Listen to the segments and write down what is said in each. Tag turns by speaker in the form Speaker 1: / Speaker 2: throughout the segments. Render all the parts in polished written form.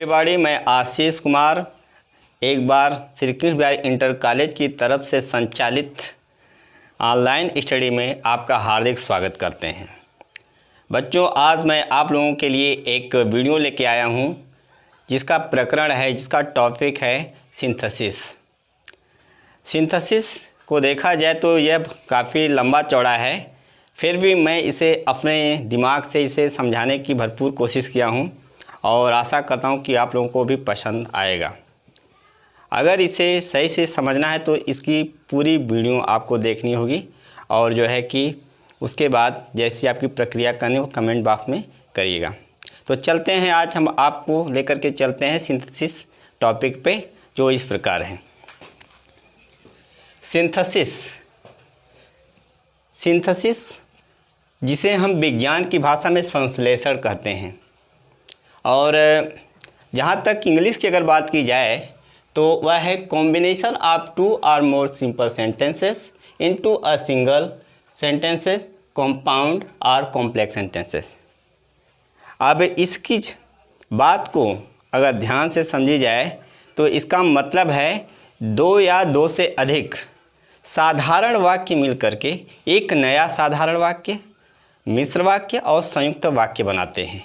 Speaker 1: Everybody, मैं आशीष कुमार एक बार Shri Krishna Bihari inter college की तरफ से संचालित ऑनलाइन स्टडी में आपका हार्दिक स्वागत करते हैं। बच्चों, आज मैं आप लोगों के लिए एक वीडियो लेके आया हूं जिसका प्रकरण है, जिसका टॉपिक है सिंथेसिस। सिंथेसिस को देखा जाए तो यह काफ़ी लंबा चौड़ा है, फिर भी मैं इसे अपने दिमाग से इसे समझाने की भरपूर कोशिश किया हूं और आशा करता हूं कि आप लोगों को भी पसंद आएगा। अगर इसे सही से समझना है तो इसकी पूरी वीडियो आपको देखनी होगी और जो है कि उसके बाद जैसी आपकी प्रक्रिया करनी हो कमेंट बॉक्स में करिएगा। तो चलते हैं, आज हम आपको लेकर के चलते हैं सिंथेसिस टॉपिक पे, जो इस प्रकार है। सिंथेसिस जिसे हम विज्ञान की भाषा में संश्लेषण कहते हैं, और जहाँ तक इंग्लिश की अगर बात की जाए तो वह है कॉम्बिनेशन ऑफ टू और more simple sentences into a single sentences, compound और कॉम्प्लेक्स सेंटेंसेस। अब इसकी बात को अगर ध्यान से समझी जाए तो इसका मतलब है दो या दो से अधिक साधारण वाक्य मिलकर के एक नया साधारण वाक्य, मिश्र वाक्य और संयुक्त वाक्य बनाते हैं।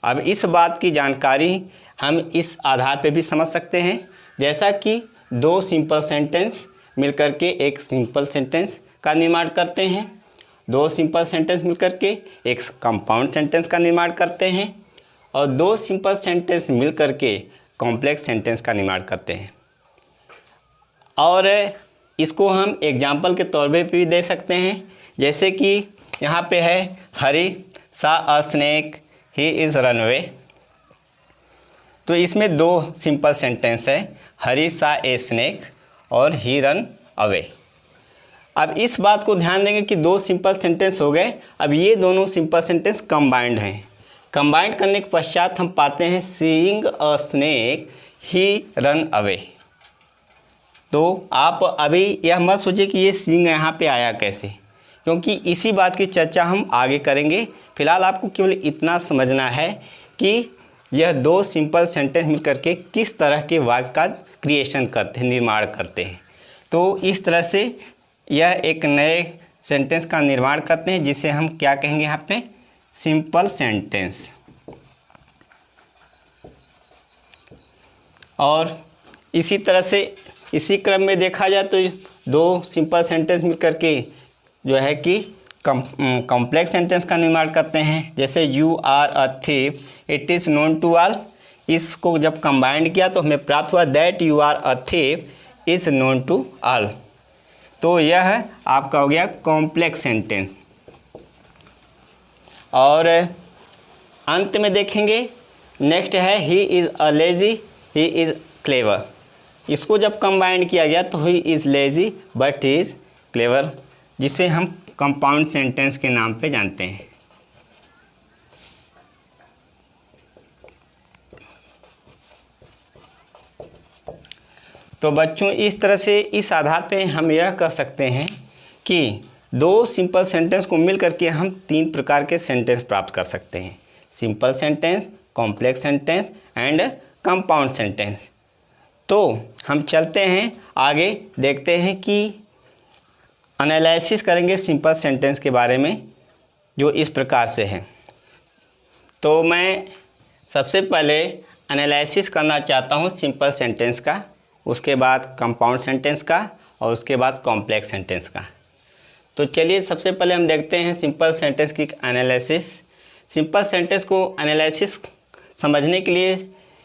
Speaker 1: अब इस बात की जानकारी हम इस आधार पे भी समझ सकते हैं, जैसा कि दो सिंपल सेंटेंस मिलकर के एक सिंपल सेंटेंस का निर्माण करते हैं, दो सिंपल सेंटेंस मिलकर के एक कंपाउंड सेंटेंस का निर्माण करते हैं, और दो सिंपल सेंटेंस मिलकर के कॉम्प्लेक्स सेंटेंस का निर्माण करते हैं। और इसको हम एग्जाम्पल के तौर पे भी दे सकते हैं, जैसे कि यहाँ पे है हरी सा अ स्नेक ही इज़ रनवे। तो इसमें दो सिंपल सेंटेंस है, हरी सा ए स्नेक और ही रन अवे। अब इस बात को ध्यान देंगे कि दो सिंपल सेंटेंस हो गए। अब ये दोनों सिंपल सेंटेंस कंबाइंड हैं। कंबाइंड करने के पश्चात हम पाते हैं seeing a snake he run away. तो आप अभी यह मत सोचिए कि ये सीइंग यहाँ पे आया कैसे, क्योंकि इसी बात की चर्चा हम आगे करेंगे। फिलहाल आपको केवल इतना समझना है कि यह दो सिंपल सेंटेंस मिलकर के किस तरह के वाक्य का क्रिएशन करते हैं, निर्माण करते हैं। तो इस तरह से यह एक नए सेंटेंस का निर्माण करते हैं, जिसे हम क्या कहेंगे यहाँ पे, सिंपल सेंटेंस। और इसी तरह से इसी क्रम में देखा जाए तो दो सिंपल सेंटेंस मिलकर के जो है कि कॉम्प्लेक्स सेंटेंस का निर्माण करते हैं, जैसे you are a thief it is known to all. इसको जब कंबाइंड किया तो हमें प्राप्त हुआ that you are a thief is known to all. तो यह आपका हो गया कॉम्प्लेक्स सेंटेंस। और अंत में देखेंगे, नेक्स्ट है he is a lazy he is clever. इसको जब कंबाइंड किया गया तो he is lazy but he is clever, जिसे हम कंपाउंड सेंटेंस के नाम पे जानते हैं। तो बच्चों, इस तरह से इस आधार पे हम यह कह सकते हैं कि दो सिंपल सेंटेंस को मिल करके हम तीन प्रकार के सेंटेंस प्राप्त कर सकते हैं, simple sentence, complex sentence and compound sentence. तो हम चलते हैं आगे, देखते हैं कि एनालिसिस करेंगे सिंपल सेंटेंस के बारे में, जो इस प्रकार से है। तो मैं सबसे पहले एनालिसिस करना चाहता हूँ सिंपल सेंटेंस का, उसके बाद कंपाउंड सेंटेंस का और उसके बाद कॉम्प्लेक्स सेंटेंस का। तो चलिए सबसे पहले हम देखते हैं सिंपल सेंटेंस की एनालिसिस। सिंपल सेंटेंस को एनालिसिस समझने के लिए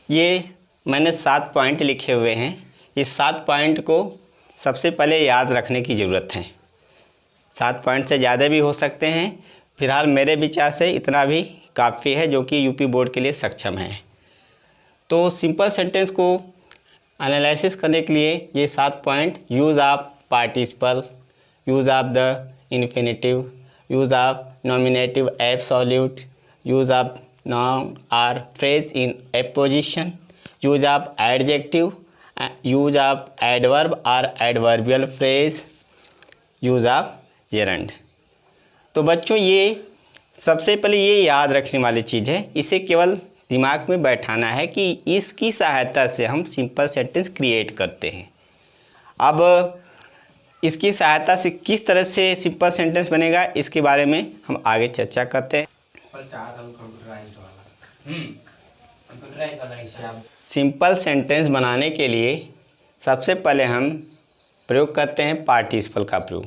Speaker 1: ये मैंने 7 पॉइंट लिखे हुए हैं। इस 7 पॉइंट को सबसे पहले याद रखने की ज़रूरत है। 7 पॉइंट से ज़्यादा भी हो सकते हैं, फिलहाल मेरे विचार से इतना भी काफ़ी है, जो कि यूपी बोर्ड के लिए सक्षम है। तो सिंपल सेंटेंस को एनालिसिस करने के लिए ये 7 point, use of participle, use of the infinitive, use of nominative absolute, use of noun और phrase in apposition, use of adjective, use of adverb और adverbial phrase, use of gerund. तो बच्चों, ये सबसे पहले ये याद रखने वाली चीज़ है, इसे केवल दिमाग में बैठाना है कि इसकी सहायता से हम सिंपल सेंटेंस क्रिएट करते हैं। अब इसकी सहायता से किस तरह से सिंपल सेंटेंस बनेगा इसके बारे में हम आगे चर्चा करते हैं। सिंपल सेंटेंस बनाने के लिए सबसे पहले हम प्रयोग करते हैं पार्टिसिपल का प्रयोग।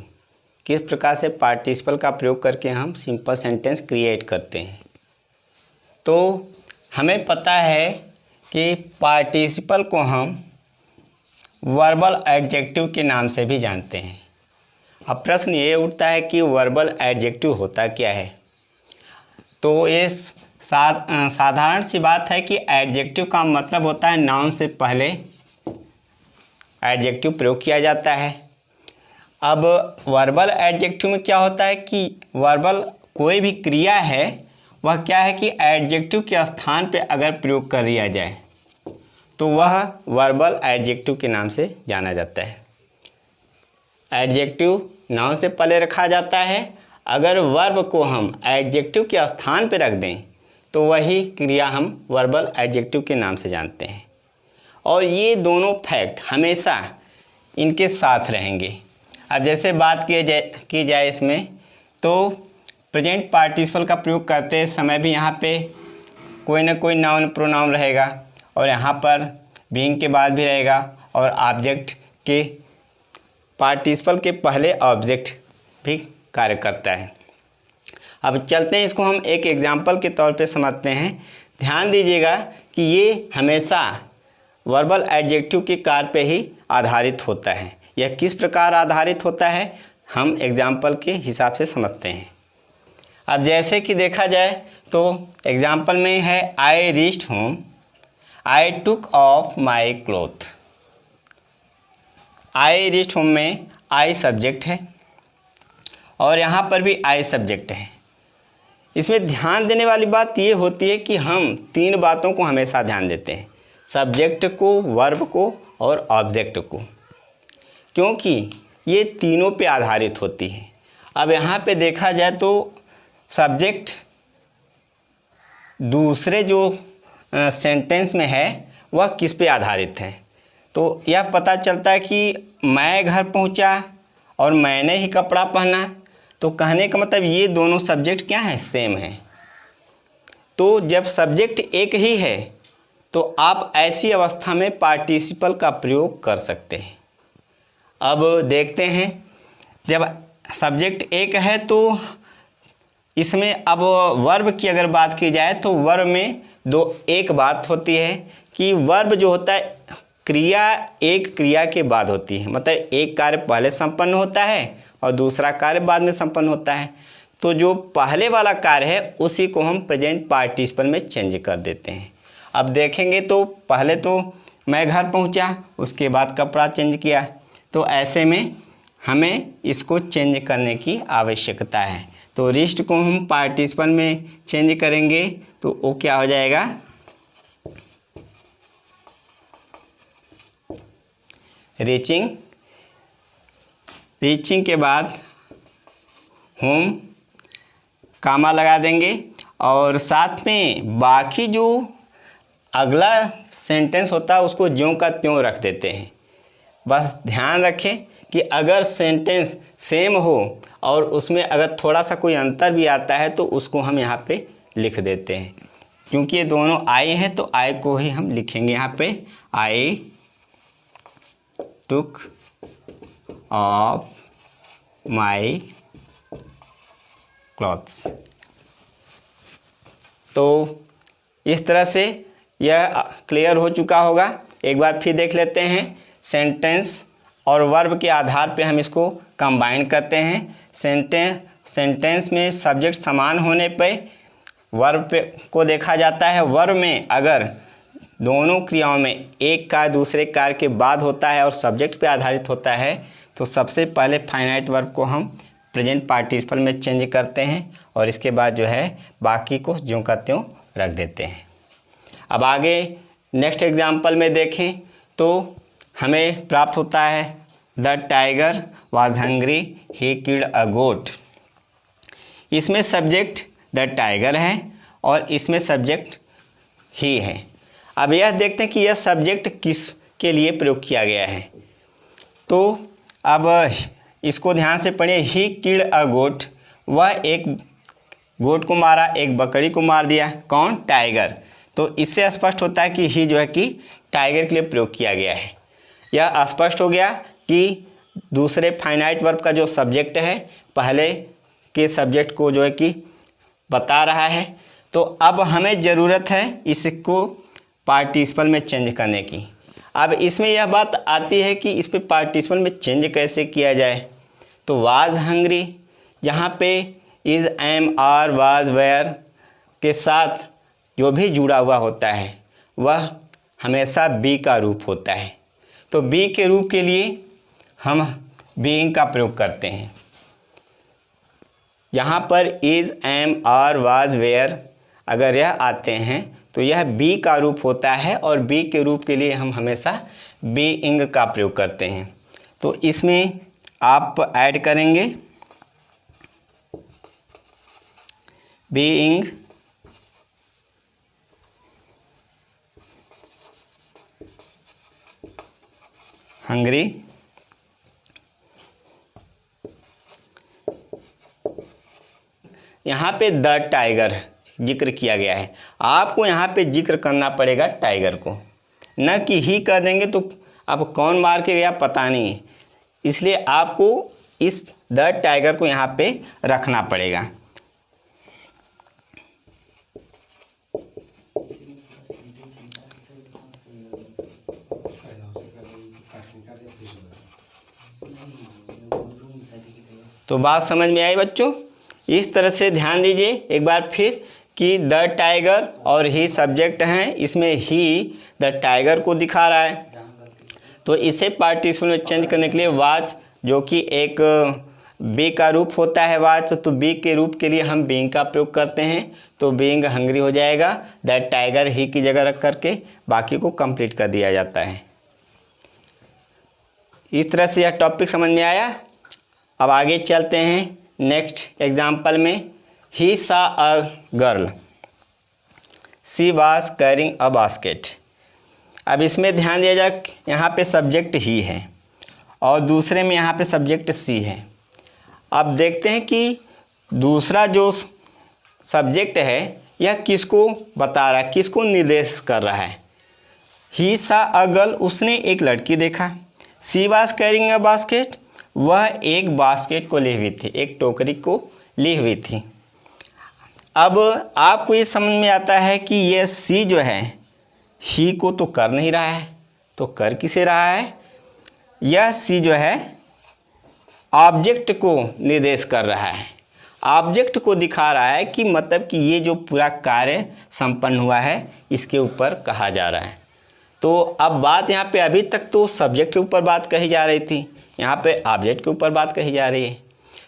Speaker 1: किस प्रकार से पार्टिसिपल का प्रयोग करके हम सिंपल सेंटेंस क्रिएट करते हैं। तो हमें पता है कि पार्टिसिपल को हम वर्बल एडजेक्टिव के नाम से भी जानते हैं। अब प्रश्न ये उठता है कि वर्बल एडजेक्टिव होता क्या है। तो ये साधारण सी बात है कि एडजेक्टिव का मतलब होता है नाउन से पहले एडजेक्टिव प्रयोग किया जाता है। अब वर्बल एडजेक्टिव में क्या होता है कि वर्बल कोई भी क्रिया है वह क्या है कि एडजेक्टिव के स्थान पे अगर प्रयोग कर दिया जाए तो वह वर्बल एडजेक्टिव के नाम से जाना जाता है। एडजेक्टिव नाउन से पहले रखा जाता है। अगर वर्ब को हम एडजेक्टिव के स्थान पे रख दें तो वही क्रिया हम वर्बल एडजेक्टिव के नाम से जानते हैं। और ये दोनों फैक्ट हमेशा इनके साथ रहेंगे। अब जैसे बात की जाए इसमें तो प्रेजेंट पार्टिसिपल का प्रयोग करते समय भी यहाँ पे कोई ना कोई नाउन प्रोनाउन रहेगा और यहाँ पर बीइंग के बाद भी रहेगा और ऑब्जेक्ट के पार्टिसिपल के पहले ऑब्जेक्ट भी कार्य करता है। अब चलते हैं इसको हम एक एग्जाम्पल के तौर पे समझते हैं। ध्यान दीजिएगा कि ये हमेशा वर्बल एडजेक्टिव के कार्य पे ही आधारित होता है। यह किस प्रकार आधारित होता है हम एग्जाम्पल के हिसाब से समझते हैं। अब जैसे कि देखा जाए तो एग्जाम्पल में है I reached home, I took of my cloth. I reached home में आई सब्जेक्ट है और यहाँ पर भी आई सब्जेक्ट है। इसमें ध्यान देने वाली बात ये होती है कि हम तीन बातों को हमेशा ध्यान देते हैं, सब्जेक्ट को, वर्ब को और ऑब्जेक्ट को, क्योंकि ये तीनों पे आधारित होती है। अब यहाँ पे देखा जाए तो सब्जेक्ट दूसरे जो सेंटेंस में है वह किस पे आधारित है। तो यह पता चलता है कि मैं घर पहुँचा और मैंने ही कपड़ा पहना। तो कहने का मतलब ये दोनों सब्जेक्ट क्या हैं, सेम हैं। तो जब सब्जेक्ट एक ही है तो आप ऐसी अवस्था में पार्टिसिपल का प्रयोग कर सकते हैं। अब देखते हैं जब सब्जेक्ट एक है तो इसमें अब वर्ब की अगर बात की जाए तो वर्ब में एक बात होती है कि वर्ब जो होता है क्रिया एक क्रिया के बाद होती है, मतलब एक कार्य पहले संपन्न होता है और दूसरा कार्य बाद में संपन्न होता है। तो जो पहले वाला कार्य है उसी को हम प्रेजेंट पार्टिसिपल में चेंज कर देते हैं। अब देखेंगे तो पहले तो मैं घर पहुंचा, उसके बाद कपड़ा चेंज किया। तो ऐसे में हमें इसको चेंज करने की आवश्यकता है। तो रीच्ड को हम पार्टिसिपल में चेंज करेंगे तो वो क्या हो जाएगा, रीचिंग। रीचिंग के बाद होम कामा लगा देंगे और साथ में बाकी जो अगला सेंटेंस होता है उसको ज्यों का त्यों रख देते हैं। बस ध्यान रखें कि अगर सेंटेंस सेम हो और उसमें अगर थोड़ा सा कोई अंतर भी आता है तो उसको हम यहाँ पे लिख देते हैं। क्योंकि ये दोनों आई हैं तो आई को ही हम लिखेंगे यहाँ पे, आई टुक ऑफ माई क्लॉथ्स। तो इस तरह से यह क्लियर हो चुका होगा। एक बार फिर देख लेते हैं। सेंटेंस और वर्ब के आधार पे हम इसको कंबाइन करते हैं। सेंटेंस में सब्जेक्ट समान होने पे वर्ब पे को देखा जाता है। वर्ब में अगर दोनों क्रियाओं में एक कार्य दूसरे कार्य के बाद होता है और सब्जेक्ट पे आधारित होता है तो सबसे पहले फाइनाइट वर्ब को हम प्रेजेंट पार्टिसिपल में चेंज करते हैं और इसके बाद जो है बाकी को ज्यों का त्यों रख देते हैं। अब आगे नेक्स्ट एग्जाम्पल में देखें तो हमें प्राप्त होता है the tiger was hungry he killed a goat. इसमें सब्जेक्ट द टाइगर है और इसमें सब्जेक्ट ही है। अब यह देखते हैं कि यह सब्जेक्ट किस के लिए प्रयोग किया गया है। तो अब इसको ध्यान से पढ़िए। ही किल्ड अ गोट, वह एक गोट को मारा, एक बकरी को मार दिया। कौन? टाइगर। तो इससे स्पष्ट होता है कि ही जो है कि टाइगर के लिए प्रयोग किया गया है। यह स्पष्ट हो गया कि दूसरे फाइनाइट वर्ब का जो सब्जेक्ट है पहले के सब्जेक्ट को जो है कि बता रहा है। तो अब हमें ज़रूरत है इसको पार्टिसिपल में चेंज करने की। अब इसमें यह बात आती है कि इस पे पार्टिसिपल में चेंज कैसे किया जाए। तो वाज हंग्री, जहाँ पे is, am, are, was, were के साथ जो भी जुड़ा हुआ होता है वह हमेशा बी का रूप होता है। तो बी के रूप के लिए हम बीइंग का प्रयोग करते हैं। यहाँ पर is, am, are, was, were अगर यह आते हैं तो यह बी का रूप होता है और बी के रूप के लिए हम हमेशा बीइंग का प्रयोग करते हैं। तो इसमें आप ऐड करेंगे बीइंग हंग्री, यहाँ पे द टाइगर जिक्र किया गया है। आपको यहाँ पे जिक्र करना पड़ेगा टाइगर को, न कि ही कर देंगे तो अब कौन मार के गया पता नहीं है। इसलिए आपको इस द टाइगर को यहाँ पे रखना पड़ेगा। तो बात समझ में आई बच्चों? इस तरह से ध्यान दीजिए एक बार फिर कि द टाइगर और ही सब्जेक्ट हैं। इसमें ही द टाइगर को दिखा रहा है। तो इसे पार्टिसिपल में चेंज करने के लिए वाज, जो कि एक बी का रूप होता है वाज, तो बी के रूप के लिए हम बीइंग का प्रयोग करते हैं। तो बीइंग हंग्री हो जाएगा। द टाइगर ही की जगह रख करके बाकी को कंप्लीट कर दिया जाता है। इस तरह से यह टॉपिक समझ में आया। अब आगे चलते हैं नेक्स्ट एग्जाम्पल में। ही सा a girl, she was carrying a basket. अब इसमें ध्यान दिया जाए, यहाँ पे सब्जेक्ट ही है और दूसरे में यहाँ पे सब्जेक्ट सी है। अब देखते हैं कि दूसरा जो सब्जेक्ट है यह किसको बता रहा है, किसको निर्देश कर रहा है। ही सा अ गर्ल, उसने एक लड़की देखा। She was carrying a basket, वह एक बास्केट को ली हुई थी, एक टोकरी को ली हुई थी। अब आपको ये समझ में आता है कि यह सी जो है ही को तो कर नहीं रहा है, तो कर किसे रहा है? यह सी जो है ऑब्जेक्ट को निर्देश कर रहा है, ऑब्जेक्ट को दिखा रहा है कि मतलब कि ये जो पूरा कार्य संपन्न हुआ है इसके ऊपर कहा जा रहा है। तो अब बात यहाँ पे, अभी तक तो सब्जेक्ट के ऊपर बात कही जा रही थी, यहाँ पे ऑब्जेक्ट के ऊपर बात कही जा रही है।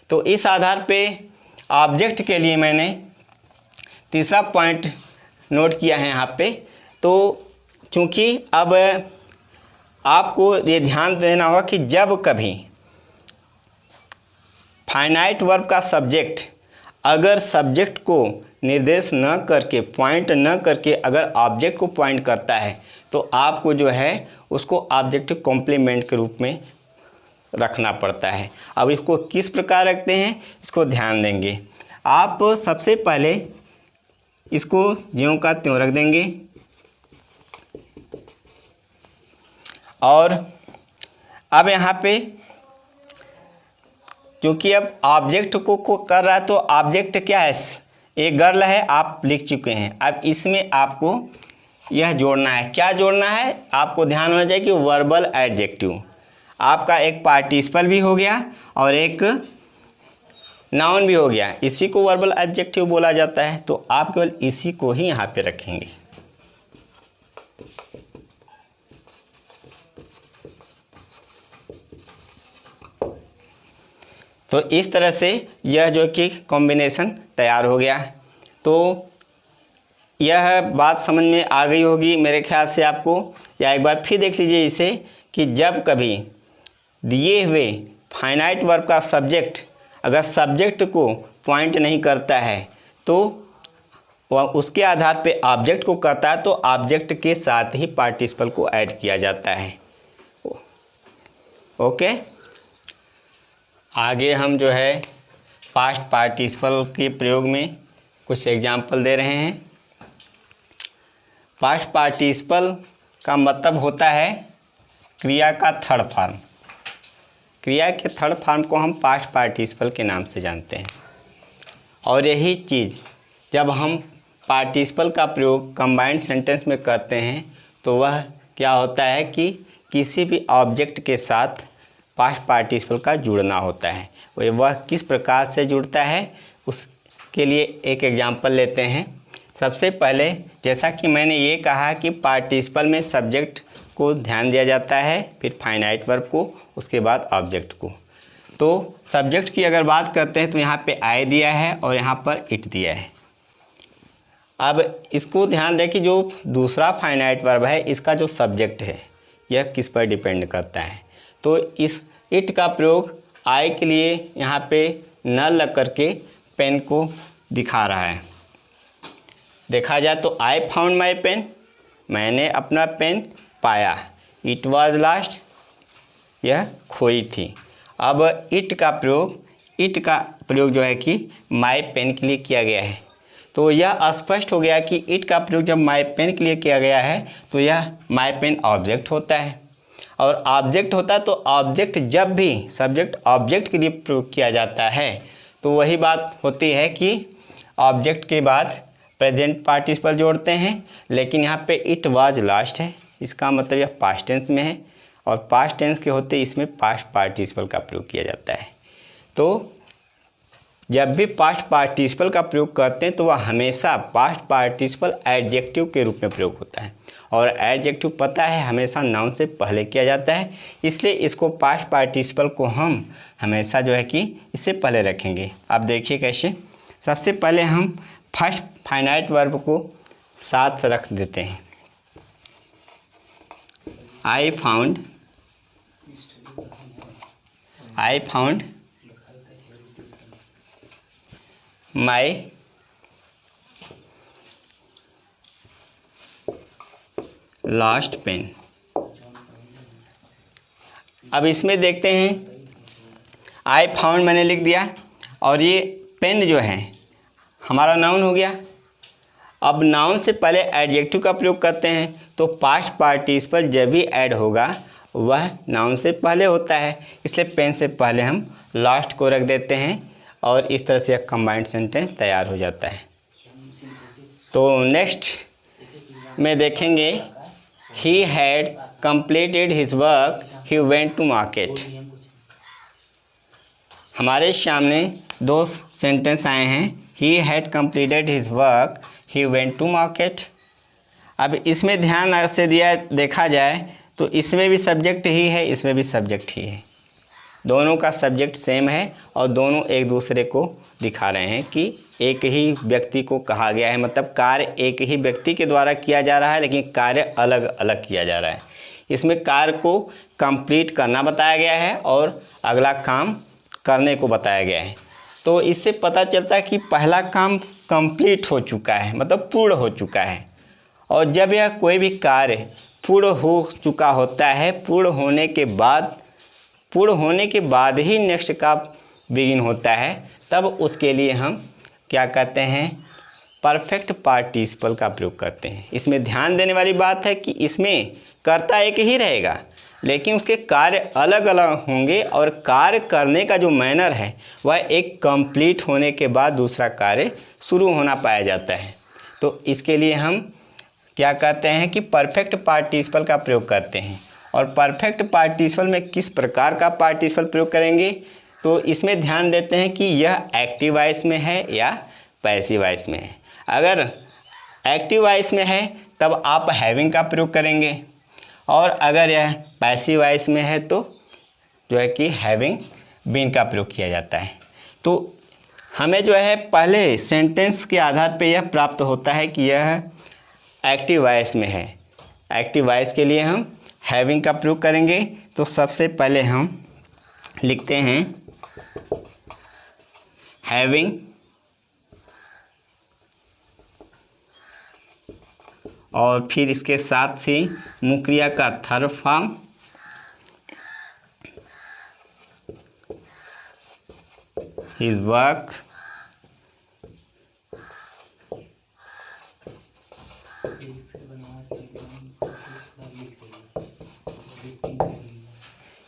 Speaker 1: तो इस आधार पे ऑब्जेक्ट के लिए मैंने तीसरा पॉइंट नोट किया है यहाँ पे। तो चूँकि अब आपको ये ध्यान देना होगा कि जब कभी फाइनाइट वर्ब का सब्जेक्ट अगर सब्जेक्ट को निर्देश न करके, पॉइंट न करके अगर ऑब्जेक्ट को पॉइंट करता है तो आपको जो है उसको ऑब्जेक्ट कॉम्प्लीमेंट के रूप में रखना पड़ता है। अब इसको किस प्रकार रखते हैं इसको ध्यान देंगे। आप सबसे पहले इसको ज्यों का त्यों रख देंगे और अब यहाँ पे क्योंकि अब ऑब्जेक्ट को कर रहा है तो ऑब्जेक्ट क्या है, एक गर्ल है, आप लिख चुके हैं। अब इसमें आपको यह जोड़ना है। क्या जोड़ना है? आपको ध्यान होना चाहिए कि वर्बल एडजेक्टिव, आपका एक पार्टिसिपल भी हो गया और एक नाउन भी हो गया। इसी को वर्बल एडजेक्टिव बोला जाता है। तो आप केवल इसी को ही यहाँ पे रखेंगे। तो इस तरह से यह जो कि कॉम्बिनेशन तैयार हो गया। तो यह बात समझ में आ गई होगी मेरे ख्याल से आपको, या एक बार फिर देख लीजिए इसे कि जब कभी दिए हुए फाइनाइट वर्ब का सब्जेक्ट अगर सब्जेक्ट को पॉइंट नहीं करता है तो वह उसके आधार पे ऑब्जेक्ट को कहता है, तो ऑब्जेक्ट के साथ ही पार्टिसिपल को ऐड किया जाता है। ओके, आगे हम जो है पास्ट पार्टिसिपल के प्रयोग में कुछ एग्जाम्पल दे रहे हैं। पास्ट पार्टिसिपल का मतलब होता है क्रिया का थर्ड फॉर्म। क्रिया के थर्ड फॉर्म को हम पास्ट पार्टिसिपल के नाम से जानते हैं। और यही चीज़ जब हम पार्टिसिपल का प्रयोग कंबाइंड सेंटेंस में करते हैं तो वह क्या होता है कि किसी भी ऑब्जेक्ट के साथ पास्ट पार्टिसिपल का जुड़ना होता है। वह किस प्रकार से जुड़ता है उसके लिए एक एग्जाम्पल लेते हैं। सबसे पहले जैसा कि मैंने ये कहा कि पार्टिसिपल में सब्जेक्ट को ध्यान दिया जाता है, फिर फाइनाइट वर्ब को, उसके बाद ऑब्जेक्ट को। तो सब्जेक्ट की अगर बात करते हैं तो यहाँ पे आई दिया है और यहाँ पर इट दिया है। अब इसको ध्यान दें कि जो दूसरा फाइनाइट वर्ब है इसका जो सब्जेक्ट है यह किस पर डिपेंड करता है। तो इस इट का प्रयोग आई के लिए यहाँ पे न लग करके पेन को दिखा रहा है। देखा जाए तो आई फाउंड माई पेन, मैंने अपना पेन पाया। इट वॉज लास्ट, यह खोई थी। अब इट का प्रयोग जो है कि माई पेन के लिए किया गया है। तो यह स्पष्ट हो गया कि इट का प्रयोग जब माई पेन के लिए किया गया है तो यह माई पेन ऑब्जेक्ट होता है। और ऑब्जेक्ट होता है तो ऑब्जेक्ट जब भी सब्जेक्ट ऑब्जेक्ट के लिए प्रयोग किया जाता है तो वही बात होती है कि ऑब्जेक्ट के बाद प्रेजेंट पार्टिसिपल जोड़ते हैं। लेकिन यहाँ पे इट वाज लास्ट है, इसका मतलब यह पास्ट टेंस में है और पास्ट टेंस के होते इसमें पास्ट पार्टिसिपल का प्रयोग किया जाता है। तो जब भी पास्ट पार्टिसिपल का प्रयोग करते हैं तो वह हमेशा पास्ट पार्टिसिपल एडजेक्टिव के रूप में प्रयोग होता है। और एडजेक्टिव पता है हमेशा नाउन से पहले किया जाता है, इसलिए इसको पास्ट पार्टिसिपल को हम हमेशा जो है कि इससे पहले रखेंगे। अब देखिए कैसे। सबसे पहले हम फर्स्ट फाइनाइट वर्ब को साथ रख देते हैं। I found my last pen. अब इसमें देखते हैं, आई फाउंड मैंने लिख दिया और ये पेन जो है हमारा नाउन हो गया। अब नाउन से पहले एडजेक्टिव का प्रयोग करते हैं तो पास्ट पार्टिसिपल जब भी ऐड होगा वह नाउन से पहले होता है, इसलिए पेन से पहले हम लास्ट को रख देते हैं और इस तरह से एक कंबाइंड सेंटेंस तैयार हो जाता है। तो नेक्स्ट में देखेंगे, he had completed his work, he went to market. हमारे सामने दो सेंटेंस आए हैं, he had completed his work, he went to market. अब इसमें ध्यान से देखा जाए तो इसमें भी सब्जेक्ट ही है, इसमें भी सब्जेक्ट ही है। दोनों का सब्जेक्ट सेम है और दोनों एक दूसरे को दिखा रहे हैं कि एक ही व्यक्ति को कहा गया है, मतलब कार्य एक ही व्यक्ति के द्वारा किया जा रहा है लेकिन कार्य अलग अलग किया जा रहा है। इसमें कार्य को कंप्लीट करना बताया गया है और अगला काम करने को बताया गया है। तो इससे पता चलता है कि पहला काम कंप्लीट हो चुका है, मतलब पूर्ण हो चुका है। और जब यह कोई भी कार्य पूर्ण हो चुका होता है, पूर्ण होने के बाद ही नेक्स्ट का बिगिन होता है, तब उसके लिए हम क्या कहते हैं, परफेक्ट पार्टिसिपल का प्रयोग करते हैं। इसमें ध्यान देने वाली बात है कि इसमें कर्ता एक ही रहेगा लेकिन उसके कार्य अलग अलग होंगे और कार्य करने का जो मैनर है वह एक कंप्लीट होने के बाद दूसरा कार्य शुरू होना पाया जाता है। तो इसके लिए हम क्या कहते हैं कि परफेक्ट पार्टिसिपल का प्रयोग करते हैं। और परफेक्ट पार्टिसिपल में किस प्रकार का पार्टिसिपल प्रयोग करेंगे, तो इसमें ध्यान देते हैं कि यह एक्टिव वॉइस में है या पैसिव वॉइस में है। अगर एक्टिव वॉइस में है तब आप हैविंग का प्रयोग करेंगे और अगर यह पैसिव वॉइस में है तो जो है कि हैविंग बीन का प्रयोग किया जाता है। तो हमें जो है पहले सेंटेंस के आधार पे यह प्राप्त होता है कि यह एक्टिव वॉइस में है। एक्टिव वॉइस के लिए हम हैविंग का प्रयोग करेंगे। तो सबसे पहले हम लिखते हैं हैविंग और फिर इसके साथ ही मुक्रिया का third form, his work,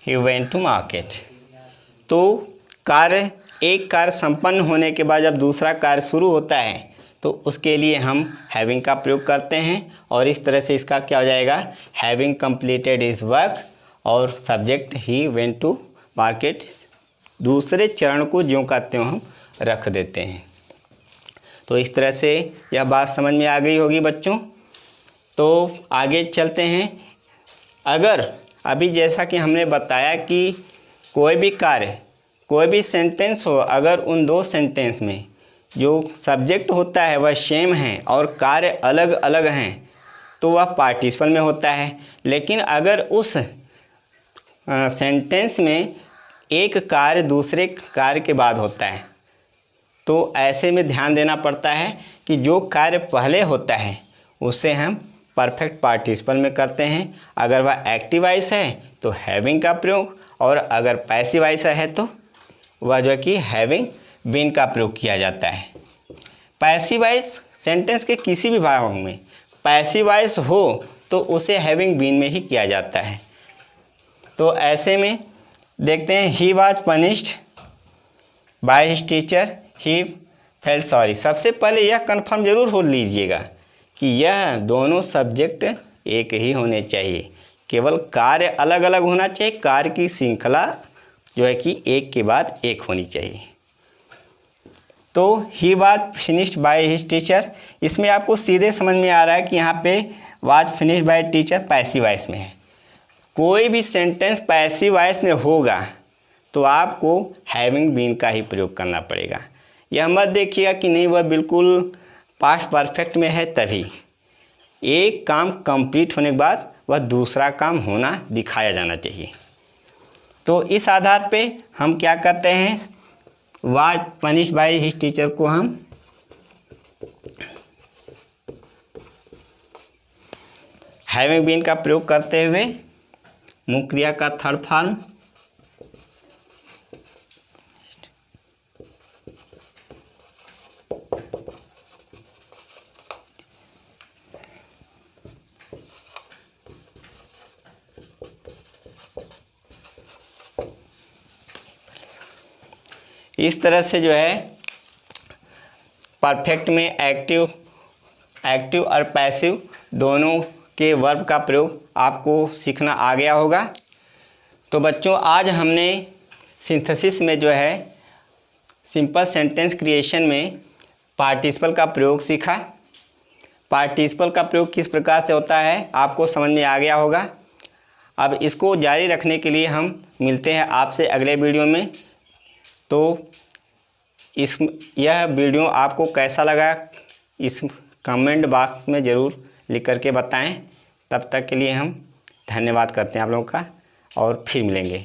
Speaker 1: he went to market। तो एक कार्य संपन्न होने के बाद जब दूसरा कार्य शुरू होता है तो उसके लिए हम हैविंग का प्रयोग करते हैं, और इस तरह से इसका क्या हो जाएगा, हैविंग कंप्लीटेड हिज वर्क, और subject he went to market, दूसरे चरण को ज्यों का त्यों हम रख देते हैं। तो इस तरह से यह बात समझ में आ गई होगी बच्चों। तो आगे चलते हैं। अगर अभी जैसा कि हमने बताया कि कोई भी कार्य, कोई भी सेंटेंस हो, अगर उन दो सेंटेंस में जो सब्जेक्ट होता है वह सेम है और कार्य अलग अलग हैं तो वह पार्टिसिपल में होता है। लेकिन अगर उस सेंटेंस में एक कार्य दूसरे कार्य के बाद होता है तो ऐसे में ध्यान देना पड़ता है कि जो कार्य पहले होता है उसे हम परफेक्ट पार्टिसिपल में करते हैं। अगर वह एक्टिव वॉइस है तो हैविंग का प्रयोग, और अगर पैसिव वॉइस है तो वह जो है कि हैविंग बीन का प्रयोग किया जाता है। पैसिव वॉइस सेंटेंस के किसी भी भाग में पैसिव वॉइस हो तो उसे हैविंग बीन में ही किया जाता है। तो ऐसे में देखते हैं, he was punished by his teacher, he felt sorry. सबसे पहले यह कन्फर्म जरूर हो लीजिएगा कि यह दोनों सब्जेक्ट एक ही होने चाहिए, केवल कार्य अलग अलग होना चाहिए, कार्य की श्रृंखला जो है कि एक के बाद एक होनी चाहिए। तो he was finished by his teacher, इसमें आपको सीधे समझ में आ रहा है कि यहाँ पे was finished by teacher passive voice में है। कोई भी सेंटेंस पैसिव वॉइस में होगा तो आपको हैविंग बीन का ही प्रयोग करना पड़ेगा। यह मत देखिएगा कि नहीं वह बिल्कुल पास्ट परफेक्ट में है, तभी एक काम कंप्लीट होने के बाद वह दूसरा काम होना दिखाया जाना चाहिए। तो इस आधार पे हम क्या करते हैं, was punished by his teacher को हम हैविंग बीन का प्रयोग करते हुए मुख्य क्रिया का थर्ड फॉर्म इस तरह से जो है परफेक्ट में एक्टिव और पैसिव दोनों के वर्ब का प्रयोग आपको सीखना आ गया होगा। तो बच्चों आज हमने सिंथेसिस में जो है सिंपल सेंटेंस क्रिएशन में पार्टिसिपल का प्रयोग सीखा। पार्टिसिपल का प्रयोग किस प्रकार से होता है आपको समझ में आ गया होगा। अब इसको जारी रखने के लिए हम मिलते हैं आपसे अगले वीडियो में। तो यह वीडियो आपको कैसा लगा इस कमेंट बॉक्स में ज़रूर लिख करके बताएं। तब तक के लिए हम धन्यवाद करते हैं आप लोगों का, और फिर मिलेंगे।